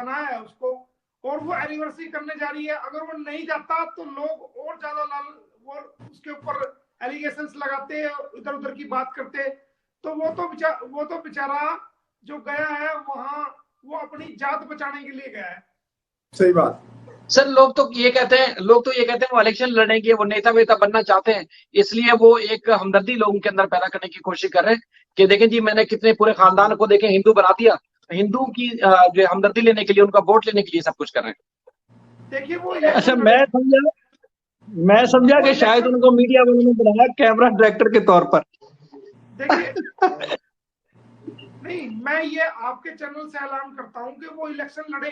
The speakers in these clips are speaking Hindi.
बनाया है उसको, और वो एनिवर्सरी करने जा रही है, अगर वो नहीं जाता तो लोग और ज्यादा वो उसके ऊपर एलिगेशंस लगाते, इधर उधर की बात करते। तो वो तो बेचारा जो गया है वहां, वो अपनी जात बचाने के लिए गया है। सही बात सर। लोग तो ये कहते हैं वो इलेक्शन लड़ेंगे, वो नेता वेता बनना चाहते हैं, इसलिए वो एक हमदर्दी लोगों के अंदर पैदा करने की कोशिश कर रहे हैं कि देखें जी मैंने कितने पूरे खानदान को देखें हिंदू बना दिया, हिंदू की जो हमदर्दी लेने के लिए, उनका वोट लेने के लिए सब कुछ कर रहे हैं। देखिए वो अच्छा, मैं समझा कि शायद उनको मीडिया वालों ने बनाया कैमरा डायरेक्टर के तौर पर। देखिए नहीं, मैं ये आपके चैनल से ऐलान करता हूं कि वो इलेक्शन लड़े,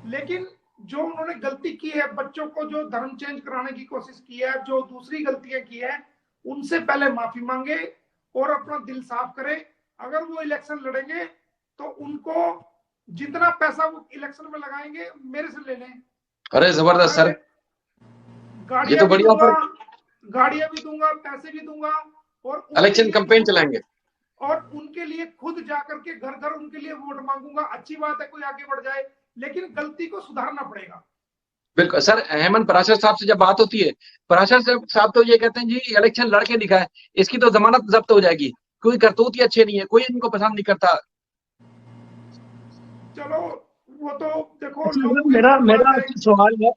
लेकिन जो उन्होंने गलती की है, बच्चों को जो धर्म चेंज कराने की कोशिश की है, जो दूसरी गलतियां की है, उनसे पहले माफी मांगे और अपना दिल साफ करे। अगर वो इलेक्शन लड़ेंगे तो उनको जितना पैसा वो इलेक्शन में लगाएंगे मेरे से ले लें। अरे जबरदस्त सर, ये तो बढ़िया ऑफर, गाड़ियां भी दूंगा, पैसे भी दूंगा, और इलेक्शन कैंपेन चलाएंगे, और उनके लिए खुद जाकर के घर घर उनके लिए वोट मांगूंगा। अच्छी बात है कोई आगे बढ़ जाए, लेकिन गलती को सुधारना पड़ेगा। बिल्कुल सर। हेमंत पराशर साहब से जब बात होती है, पराशर साहब तो ये कहते हैं जी इलेक्शन लड़के दिखाए, इसकी तो जमानत जब्त हो जाएगी, कोई करतूत ही अच्छे नहीं है, कोई इनको पसंद नहीं करता। चलो वो तो देखो, मेरा सवाल है,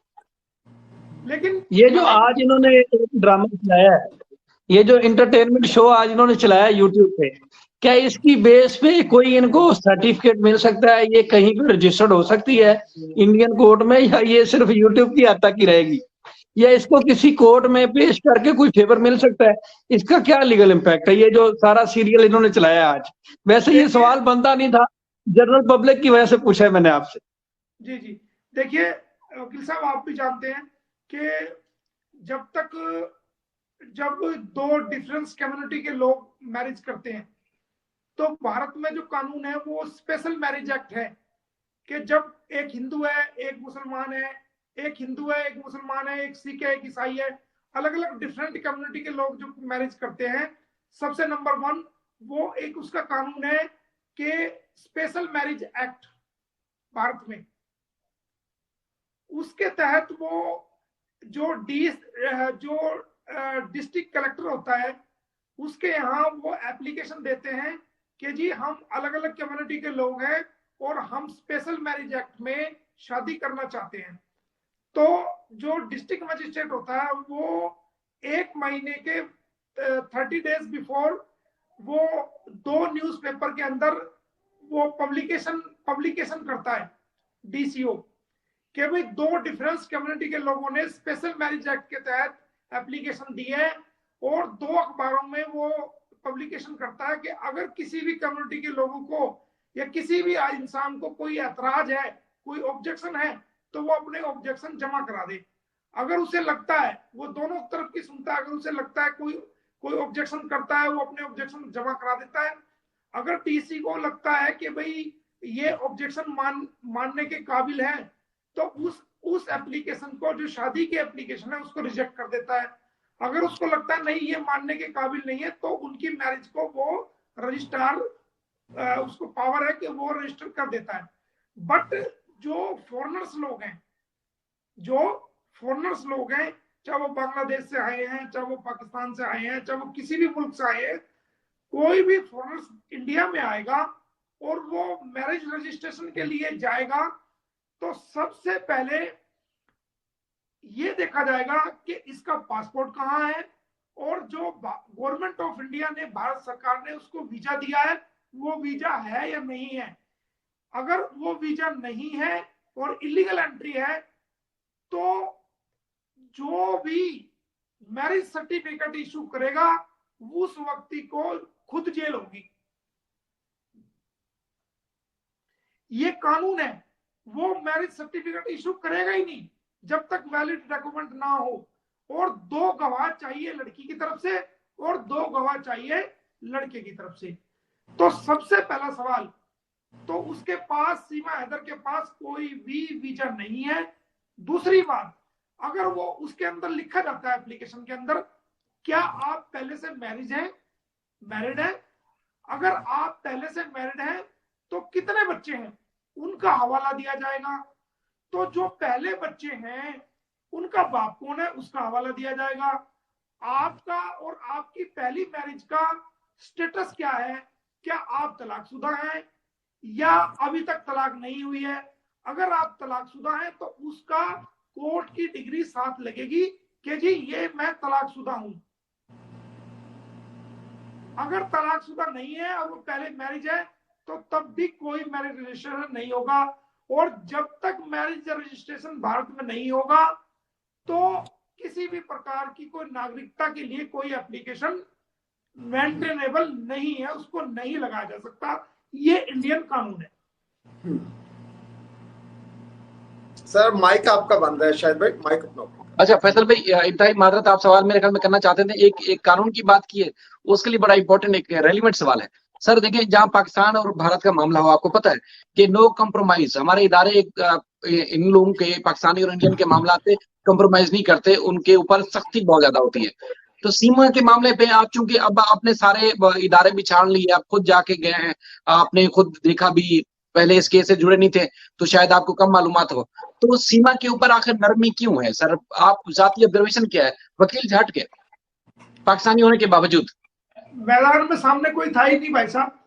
लेकिन ये जो आज इन्होंने ड्रामा चलाया है, ये जो इंटरटेनमेंट शो आज इन्होंने चलाया यूट्यूब पे, क्या इसकी बेस पे कोई इनको सर्टिफिकेट मिल सकता है? ये कहीं पे रजिस्टर्ड हो सकती है इंडियन कोर्ट में, या ये सिर्फ यूट्यूब की हद तक ही रहेगी, या इसको किसी कोर्ट में पेश करके कोई फेवर मिल सकता है? इसका क्या लीगल इम्पैक्ट है, ये जो सारा सीरियल इन्होंने चलाया आज? वैसे ये सवाल बनता नहीं था, जनरल पब्लिक की वजह से पूछा है मैंने आपसे। जी जी, देखिए वकील साहब, आप भी जानते हैं कि जब दो डिफरेंस कम्युनिटी के लोग मैरिज करते हैं, तो भारत में जो कानून है वो स्पेशल मैरिज एक्ट है, कि जब एक हिंदू है, एक मुसलमान है, एक हिंदू है, एक मुसलमान है, एक सिख है, एक ईसाई है, अलग अलग डिफरेंट कम्युनिटी के लोग जो मैरिज करते हैं, सबसे नंबर 1 वो एक उसका कानून है कि स्पेशल मैरिज एक्ट भारत में। उसके तहत वो जो डिस्ट्रिक्ट कलेक्टर होता है, उसके यहाँ वो एप्लीकेशन देते हैं कि जी हम अलग अलग कम्युनिटी के लोग हैं और हम स्पेशल मैरिज एक्ट में शादी करना चाहते हैं। तो जो डिस्ट्रिक्ट मजिस्ट्रेट होता है वो 1 महीने के 30 डेज बिफोर वो 2 न्यूज़पेपर के अंदर वो पब्लिकेशन करता है, डीसीओ, कि भाई 2 डिफरेंस कम्युनिटी के लोगों ने स्पेशल मैरिज एक्ट के तहत एप्लीकेशन दी है, और 2 अखबारों में वो पब्लिकेशन करता है कि अगर किसी भी कम्युनिटी के लोगों को या किसी भी इंसान को कोई ऐतराज है, कोई ऑब्जेक्शन है, तो वो अपने ऑब्जेक्शन जमा करा दे। अगर उसे लगता है, वो दोनों तरफ की सुनता है, अगर उसे लगता है कोई ऑब्जेक्शन करता है, वो अपने ऑब्जेक्शन जमा करा देता है। अगर टीसी को लगता है कि भाई ये ऑब्जेक्शन मानने के काबिल है, तो उस एप्लीकेशन को, जो शादी की एप्लीकेशन है, उसको रिजेक्ट कर देता है। अगर उसको लगता है नहीं ये मानने के काबिल नहीं है, तो उनकी मैरिज को वो रजिस्ट्रार, उसको पावर है कि वो रजिस्टर कर देता है। बट जो फॉरेनर्स लोग हैं, चाहे वो बांग्लादेश से आए हैं, चाहे वो पाकिस्तान से आए हैं, चाहे वो किसी भी मुल्क से आए हैं, कोई भी फॉरेनर्स इंडिया में आएगा और वो मैरिज रजिस्ट्रेशन के लिए जाएगा, तो सबसे पहले ये देखा जाएगा कि इसका पासपोर्ट कहाँ है, और जो गवर्नमेंट ऑफ इंडिया ने, भारत सरकार ने उसको वीजा दिया है, वो वीजा है या नहीं है। अगर वो वीजा नहीं है और इलीगल एंट्री है, तो जो भी मैरिज सर्टिफिकेट इशू करेगा उस व्यक्ति को खुद जेल होगी। ये कानून है। वो मैरिज सर्टिफिकेट इशू करेगा ही नहीं जब तक वैलिड डॉक्यूमेंट ना हो, और 2 गवाह चाहिए लड़की की तरफ से और 2 गवाह चाहिए लड़के की तरफ से। तो सबसे पहला सवाल, तो उसके पास, सीमा हैदर के पास कोई भी वीजा नहीं है। दूसरी बात, अगर वो उसके अंदर लिखा जाता है एप्लीकेशन के अंदर, क्या आप पहले से मैरिड हैं? अगर आप पहले से मैरिड हैं तो कितने बच्चे हैं? उनका हवाला दिया जाएगा। तो जो पहले बच्चे हैं उनका बाप कौन है उसका हवाला दिया जाएगा। आपका और आपकी पहली मैरिज का स्टेटस क्या है, क्या आप तलाकशुदा हैं या अभी तक तलाक नहीं हुई है। अगर आप तलाकशुदा हैं तो उसका कोर्ट की डिग्री साथ लगेगी कि जी ये मैं तलाकशुदा हूं। अगर तलाकशुदा नहीं है और वो पहले मैरिज है तो तब भी कोई मैरिज रजिस्ट्रेशन नहीं होगा। और जब तक मैरिज रजिस्ट्रेशन भारत में नहीं होगा तो किसी भी प्रकार की कोई नागरिकता के लिए कोई एप्लीकेशन मेंटेनेबल नहीं है, उसको नहीं लगाया जा सकता। ये इंडियन कानून है। सर माइक आपका बंद है शायद भाई, माइक अपना। अच्छा फैसल भाई, इंतहाई माजरत, आप सवाल मेरे ख्याल में करना चाहते थे, एक कानून की बात की है, उसके लिए बड़ा इंपॉर्टेंट एक रेलिवेंट सवाल है। सर देखिए, जहां पाकिस्तान और भारत का मामला हो, आपको पता है कि नो कंप्रोमाइज, हमारे इदारे इन लोगों के, पाकिस्तानी और इंडियन के मामला पे कंप्रोमाइज नहीं करते, उनके ऊपर सख्ती बहुत ज्यादा होती है। तो सीमा के मामले पे आप चूंकि अब आपने सारे इदारे भी छान लिए, आप खुद जाके गए हैं, आपने खुद देखा भी, पहले इस केस से जुड़े नहीं थे तो शायद आपको कम मालूमात हो। तो सीमा के ऊपर आखिर नरमी क्यों है सर? आप जाती ऑब्जर्वेशन क्या है वकील से हट के, पाकिस्तानी होने के बावजूद? मैदान में सामने कोई था ही नहीं भाई साहब,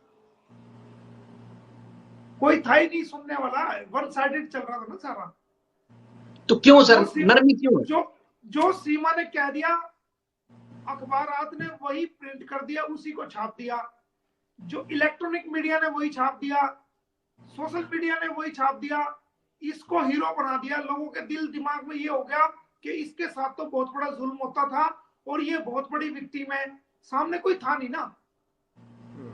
कोई था ही नहीं सुनने वाला, वन साइडेड चल रहा था ना सारा। तो क्यों सर नरमी क्यों है? जो सीमा ने कह दिया अखबारात ने वही प्रिंट कर दिया, उसी को छाप दिया। जो इलेक्ट्रॉनिक मीडिया ने वही छाप दिया, सोशल मीडिया ने वही छाप दिया, इसको हीरो बना दिया। लोगों के दिल दिमाग में ये हो गया कि इसके साथ तो बहुत बड़ा जुल्म होता था और ये बहुत बड़ी विक्टिम है। सामने कोई था नहीं ना।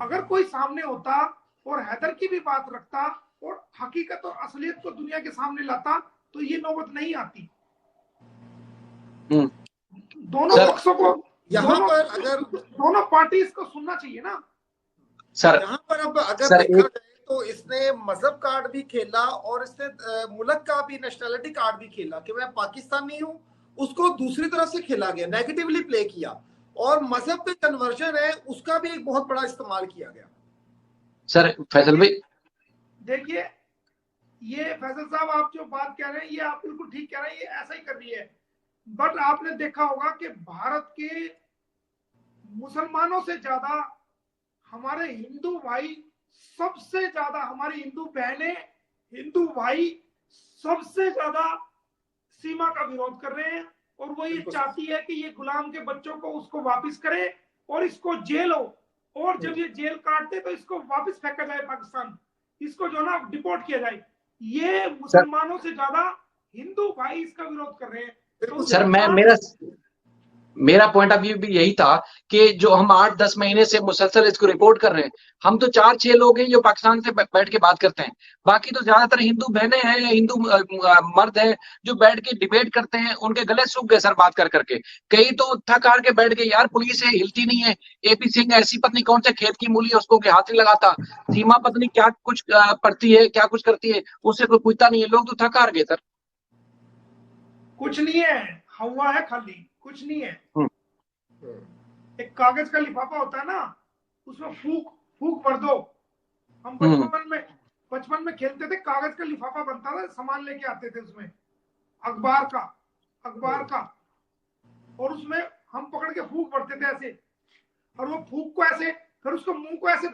अगर कोई सामने होता और हैदर की भी बात रखता और हकीकत और असलियत को दुनिया के सामने लाता तो ये नौबत नहीं आती। दोनों पक्षों को, यहाँ पर अगर दोनों पार्टी को सुनना चाहिए ना सर। यहाँ पर अब अगर देखा जाए तो इसने मजहब कार्ड भी खेला और इसने मुल्क का भी, नेशनलिटी कार्ड भी खेला कि मैं पाकिस्तानी हूँ, उसको दूसरी तरफ से खेला गया, नेगेटिवली प्ले किया। और मजहब पे कन्वर्जन है उसका भी एक बहुत बड़ा इस्तेमाल किया गया। सर फैसल भाई देखिए, ये फैसल साहब आप जो बात कह रहे हैं ये आप बिल्कुल ठीक कह रहे हैं, ये ऐसा ही कर रही है। बट आपने देखा होगा कि भारत के मुसलमानों से ज्यादा हमारे हिंदू भाई, सबसे ज्यादा हमारी हिंदू बहनें, हिंदू भाई सबसे ज्यादा सीमा का विरोध कर रहे हैं। और वो ये चाहती है कि ये गुलाम के बच्चों को उसको वापस करे और इसको जेल हो, और जब ये जेल काटते तो इसको वापस फेंका जाए पाकिस्तान, इसको जो ना डिपोर्ट किया जाए। ये मुसलमानों से ज्यादा हिंदू भाई इसका विरोध कर रहे हैं। तो सर मेरा पॉइंट ऑफ व्यू भी यही था कि जो हम 8-10 महीने से मुसलसल इसको रिपोर्ट कर रहे हैं, हम तो 4-6 लोग हैं जो पाकिस्तान से बैठ के बात करते हैं, बाकी तो ज्यादातर हिंदू बहनें हैं, हिंदू मर्द हैं जो बैठ के डिबेट करते हैं। उनके गले सूख गए सर बात कर करके, कई तो थक हार के बैठ गए, यार पुलिस है हिलती नहीं है, एपी सिंह ऐसी पत्नी कौन से खेत की मूली है उसको हाथ नहीं लगाता, सीमा पत्नी क्या कुछ पढ़ती है, क्या कुछ करती है, उससे कोई पूछता नहीं है। लोग तो थक हार गए सर। कुछ नहीं है, हवा है खाली, कुछ नहीं है। एक कागज का लिफाफा होता है ना, उसमें फूक फूक भर दो। हम बचपन में खेलते थे, कागज का लिफाफा बनता था, सामान लेके आते थे उसमें, अखबार का, और उसमें हम पकड़ के फूक भरते थे ऐसे, और वो फूक को ऐसे, फिर उसको मुंह को ऐसे